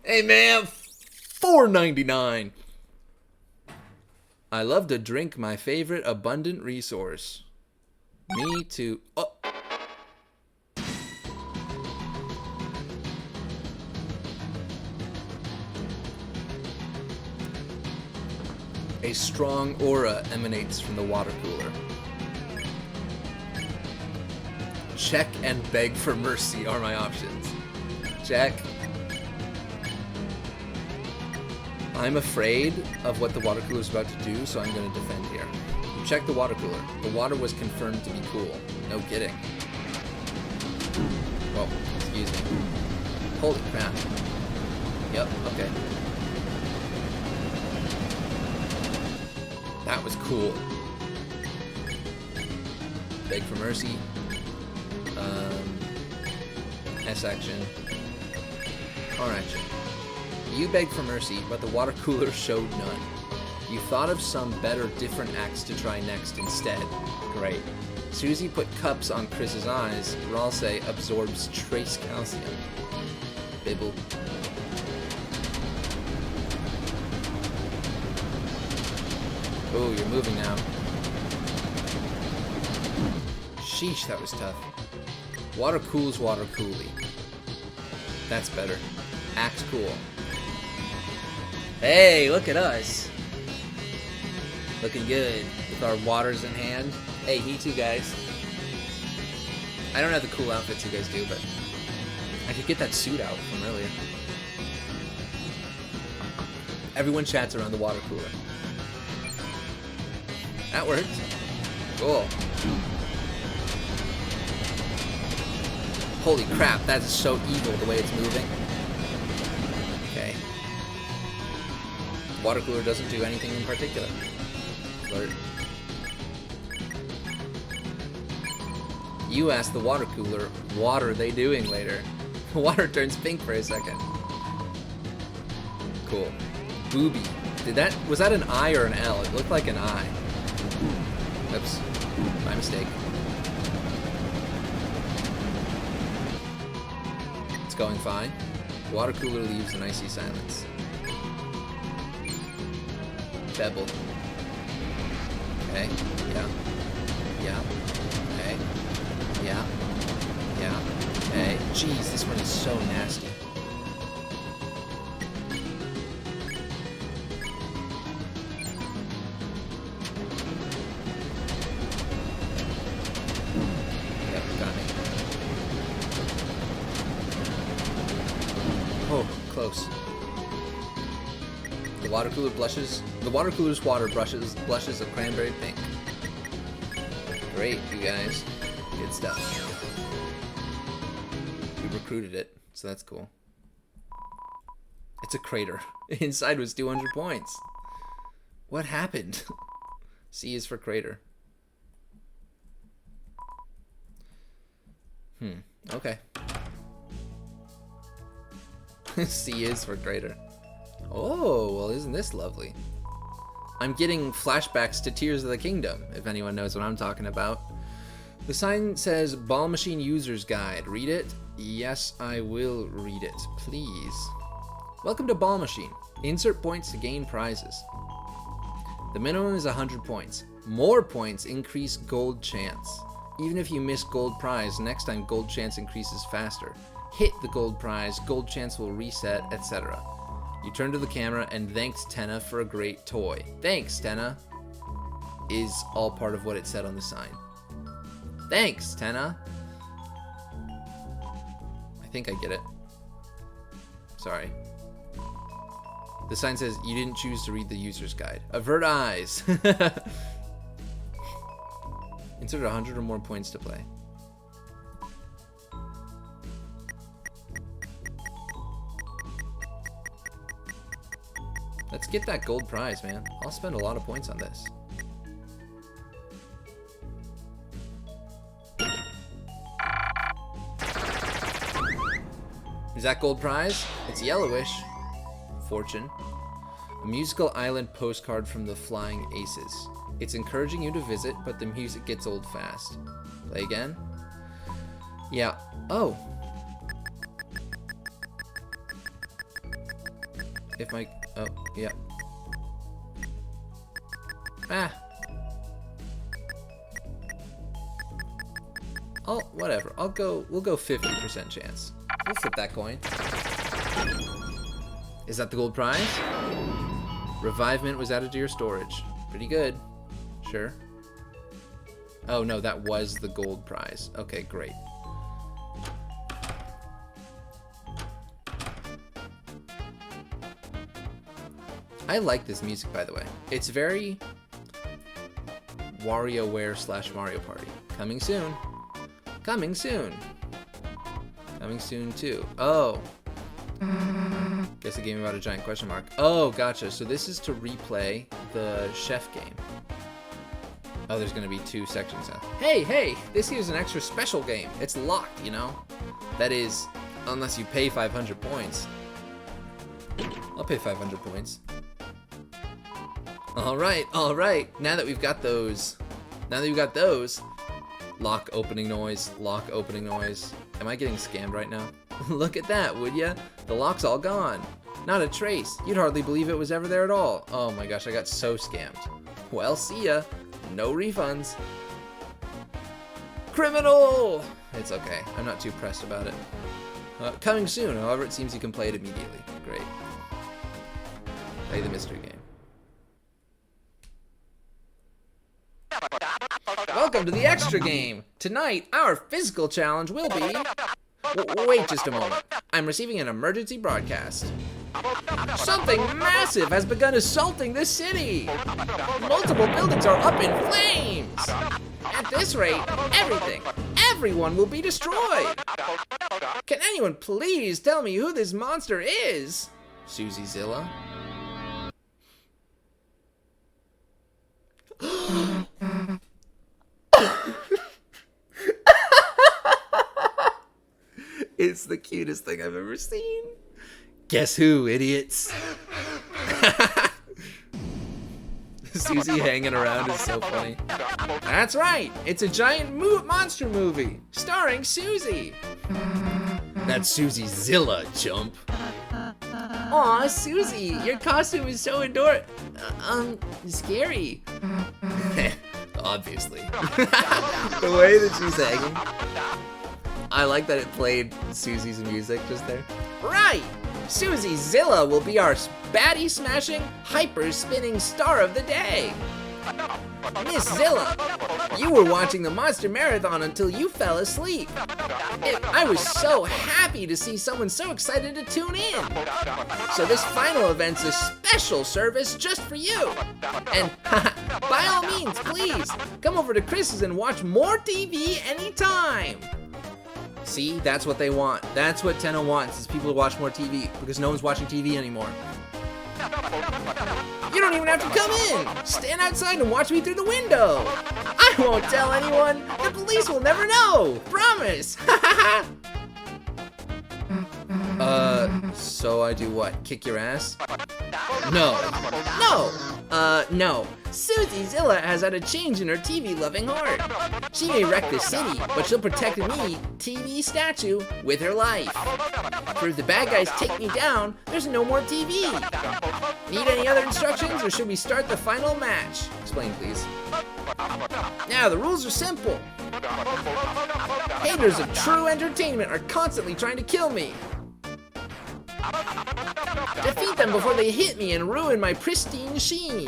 Hey, man. $4.99. I love to drink, my favorite abundant resource. Me too. Oh. A strong aura emanates from the water cooler. Check and beg for mercy are my options. Check. I'm afraid of what the water cooler is about to do, so I'm going to defend here. You check the water cooler. The water was confirmed to be cool. No kidding. Whoa, excuse me. Holy crap. Yep, okay. That was cool. Beg for mercy. S action. R action. You begged for mercy, but the water cooler showed none. You thought of some better, different acts to try next instead. Great. Susie put cups on Chris's eyes. Ralse absorbs trace calcium. Bibble. Oh, you're moving now. Sheesh, that was tough. Water cools water coolly. That's better. Act cool. Hey, look at us. Looking good with our waters in hand. Hey, he too, guys. I don't have the cool outfits you guys do, but I could get that suit out from earlier. Everyone chats around the water cooler. That worked. Cool. Holy crap, that is so evil the way it's moving. Okay. Water cooler doesn't do anything in particular. Alert. You ask the water cooler, what are they doing later? The water turns pink for a second. Cool. Booby. Was that an I or an L? It looked like an I. Oops. My mistake. It's going fine. The water cooler leaves an icy silence. Bevel. Okay. Yeah. Yeah. Okay. Yeah. Yeah. Okay. Jeez, this one is so nasty. Yep, got me. Oh, close. The water cooler blushes. The water cooler's water blushes a cranberry pink. Great, you guys. Good stuff. We recruited it, so that's cool. It's a crater. Inside was 200 points. What happened? C is for crater. Okay. C is for crater. Oh, well, isn't this lovely? I'm getting flashbacks to Tears of the Kingdom, if anyone knows what I'm talking about. The sign says Ball Machine User's Guide. Read it? Yes, I will read it. Please. Welcome to Ball Machine. Insert points to gain prizes. The minimum is 100 points. More points increase gold chance. Even if you miss gold prize, next time gold chance increases faster. Hit the gold prize, gold chance will reset, etc. You turn to the camera and thanks Tenna for a great toy. Thanks, Tenna, is all part of what it said on the sign. Thanks, Tenna. I think I get it. Sorry. The sign says, you didn't choose to read the user's guide. Avert eyes. Insert 100 or more points to play. Let's get that gold prize, man. I'll spend a lot of points on this. Is that gold prize? It's yellowish. Fortune. A musical island postcard from the Flying Aces. It's encouraging you to visit, but the music gets old fast. Play again? Yeah. Oh. If my... Oh, yeah. Ah. Oh, whatever. We'll go 50% chance. We'll flip that coin. Is that the gold prize? Revivement was added to your storage. Pretty good. Sure. Oh, no, that was the gold prize. Okay, great. I like this music, by the way. It's very WarioWare / Mario Party. Coming soon. Coming soon. Coming soon, too. Oh. Guess a game about a giant question mark. Oh, gotcha. So this is to replay the chef game. Oh, there's gonna be 2 sections now. Hey, this here's an extra special game. It's locked, you know? That is, unless you pay 500 points. I'll pay 500 points. All right. Now that we've got those, lock opening noise. Am I getting scammed right now? Look at that, would ya? The lock's all gone. Not a trace. You'd hardly believe it was ever there at all. Oh my gosh, I got so scammed. Well, see ya. No refunds. Criminal! It's okay. I'm not too pressed about it. Coming soon. However, it seems you can play it immediately. Great. Play the mystery game. Welcome to the extra game. Tonight, our physical challenge will be... Wait just a moment. I'm receiving an emergency broadcast. Something massive has begun assaulting the city. Multiple buildings are up in flames. At this rate, everyone will be destroyed. Can anyone please tell me who this monster is? Susie Zilla. It's the cutest thing I've ever seen. Guess who, idiots? Susie hanging around is so funny. That's right, it's a giant monster movie starring Susie. That's Susie Zilla, chump. Aw, Susie, your costume is so scary. Obviously. The way that she's hanging. I like that it played Susie's music just there. Right! Susie Zilla will be our baddie smashing, hyper spinning star of the day. Miss Zilla, you were watching the Monster Marathon until you fell asleep. I was so happy to see someone so excited to tune in. So this final event's a special service just for you. And by all means, please, come over to Chris's and watch more TV anytime. See, that's what they want. That's what Tenno wants, is people to watch more TV, because no one's watching TV anymore. You don't even have to come in. Stand outside and watch me through the window. I won't tell anyone. The police will never know. Promise. So I do what? Kick your ass? No. No. Susie Zilla has had a change in her TV-loving heart. She may wreck the city, but she'll protect me, TV statue, with her life. For if the bad guys take me down, there's no more TV. Need any other instructions, or should we start the final match? Explain, please. Now, the rules are simple. Haters of true entertainment are constantly trying to kill me. Defeat them before they hit me and ruin my pristine sheen.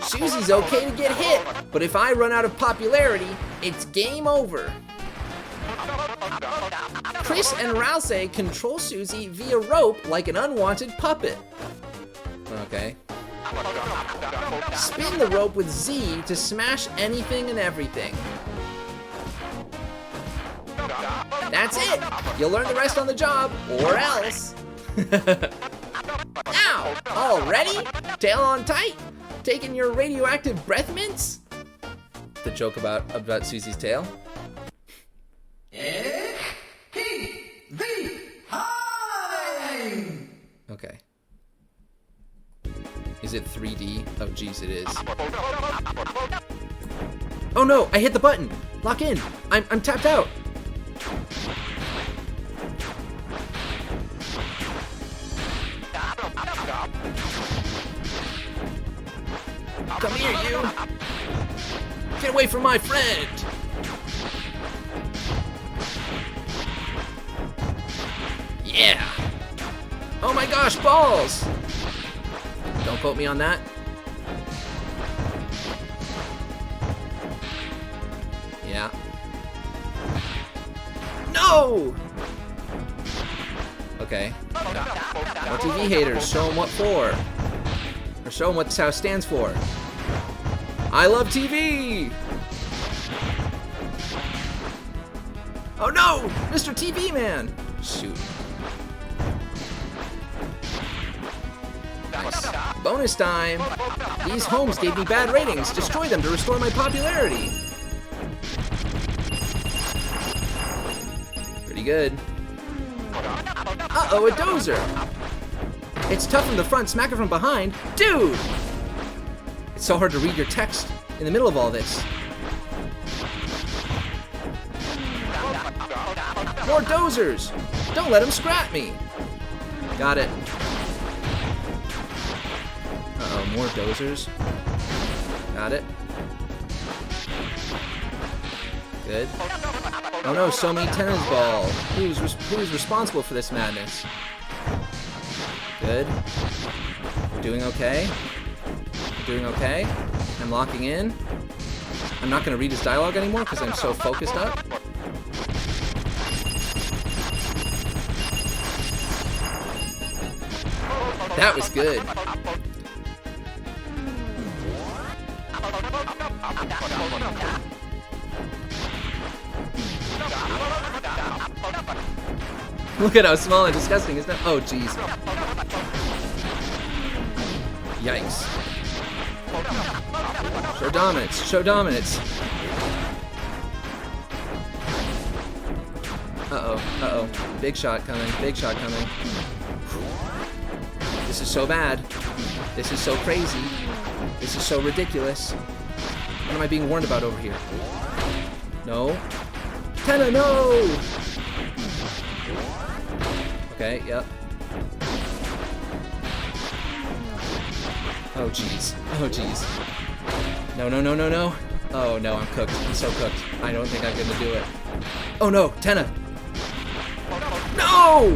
Susie's okay to get hit, but if I run out of popularity, it's game over. Chris and Rousey control Susie via rope like an unwanted puppet. Okay. Spin the rope with Z to smash anything and everything. That's it! You'll learn the rest on the job, or else. Now, all ready? Tail on tight? Taking your radioactive breath mints? The joke about Susie's tail? Okay. Is it 3D? Oh jeez, it is. Oh no, I hit the button! Lock in! I'm tapped out! Come here, you! Get away from my friend! Yeah! Oh my gosh, balls! Don't quote me on that. Yeah. No! Okay. No TV haters, show them what for. Or show them what this house stands for. I love TV! Oh no! Mr. TV Man! Shoot. Nice. Bonus time! These homes gave me bad ratings. Destroy them to restore my popularity. Pretty good. Uh-oh, a dozer! It's tough from the front, smack it from behind. Dude! It's so hard to read your text in the middle of all this. More dozers! Don't let him scrap me! Got it. Uh-oh, more dozers. Got it. Good. Oh no, so many tennis ball. Who's responsible for this madness? Good. We're doing okay. We're doing okay. I'm locking in. I'm not going to read his dialogue anymore because I'm so focused up. That was good. Look at how small and disgusting is that? Oh, jeez. Yikes. Show dominance. Show dominance. Uh-oh. Uh-oh. Big shot coming. Big shot coming. This is so bad. This is so crazy. This is so ridiculous. What am I being warned about over here? No. Tenna, no! Okay, yep. Oh, jeez. Oh, jeez. No, no, no, no, no. Oh, no, I'm cooked. I'm so cooked. I don't think I'm gonna do it. Oh, no, Tenna! No!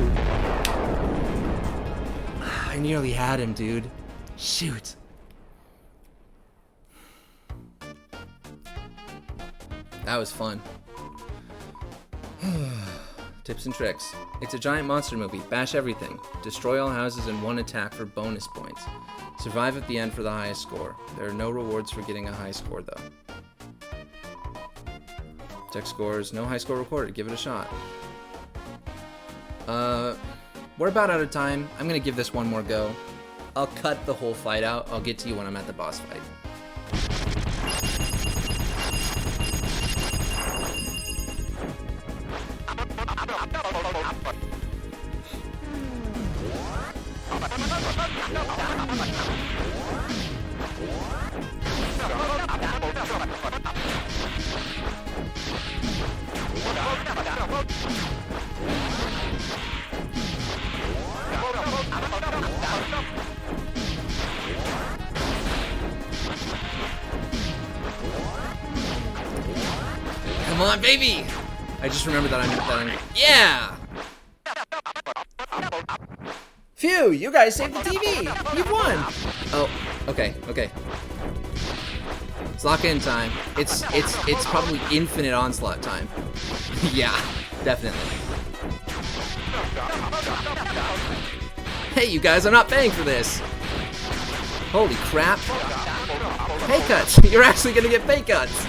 I nearly had him, dude. Shoot. That was fun. Tips and tricks. It's a giant monster movie. Bash everything. Destroy all houses in one attack for bonus points. Survive at the end for the highest score. There are no rewards for getting a high score, though. Check scores. No high score recorded. Give it a shot. We're about out of time. I'm gonna give this one more go. I'll cut the whole fight out. I'll get to you when I'm at the boss fight. Come on, baby! I just remembered that I'm yeah! Phew, you guys saved the TV! You've won! Oh, okay, okay. It's lock-in time. It's probably infinite onslaught time. Yeah, definitely. Hey, you guys, I'm not paying for this! Holy crap. Pay cuts! You're actually gonna get pay cuts!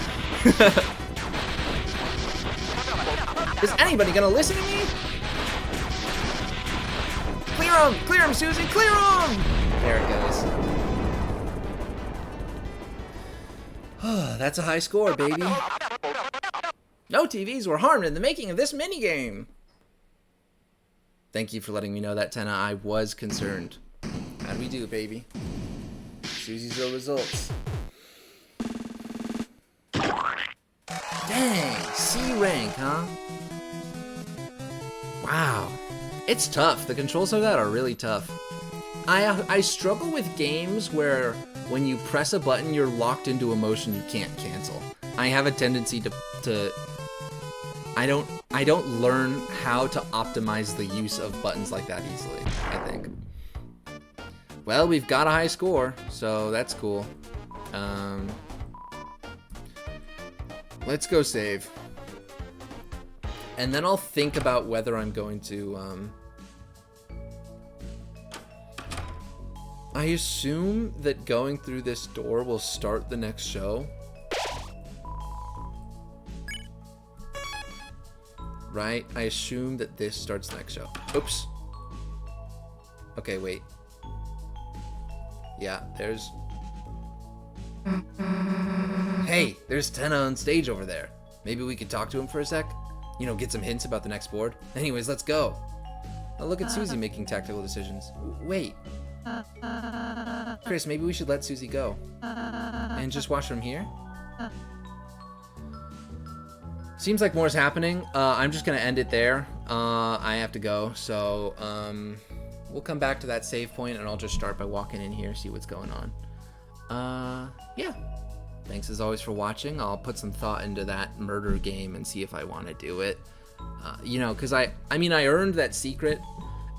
Is anybody gonna listen to me? Clear him, Susie, clear him! There it goes. That's a high score, baby. No TVs were harmed in the making of this minigame. Thank you for letting me know that, Tenna. I was concerned. How'd we do, baby? Susie's the results. Dang, C rank, huh? Wow. It's tough. The controls of that are really tough. I struggle with games where when you press a button, you're locked into a motion you can't cancel. I have a tendency to I don't learn how to optimize the use of buttons like that easily, I think. Well, we've got a high score, so that's cool. Let's go save. And then I'll think about whether I'm going to, I assume that going through this door will start the next show. Right? I assume that this starts the next show. Oops. Okay, wait. Yeah, there's... Hey, there's Tenna on stage over there. Maybe we could talk to him for a sec? You know, get some hints about the next board. Anyways, let's go. Oh, look at Susie making tactical decisions. Wait, Chris, maybe we should let Susie go. And just watch from here? Seems like more's happening. I'm just gonna end it there. I have to go, so we'll come back to that save point, and I'll just start by walking in here, see what's going on. Yeah. Thanks as always for watching. I'll put some thought into that murder game and see if I want to do it. You know, because I mean, I earned that secret,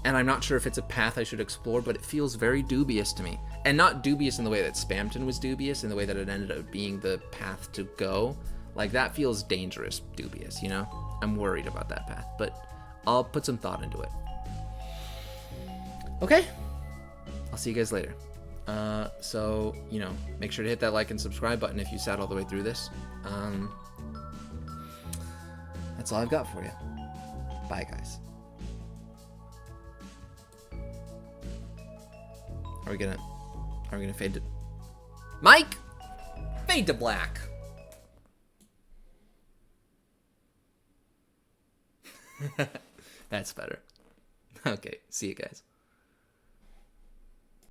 and I'm not sure if it's a path I should explore, but it feels very dubious to me. And not dubious in the way that Spamton was dubious, in the way that it ended up being the path to go. Like, that feels dangerous, dubious, you know? I'm worried about that path, but I'll put some thought into it. Okay. I'll see you guys later. So, you know, make sure to hit that like and subscribe button if you sat all the way through this. That's all I've got for you. Bye, guys. Are we gonna fade to... Mike! Fade to black! That's better. Okay, see you guys.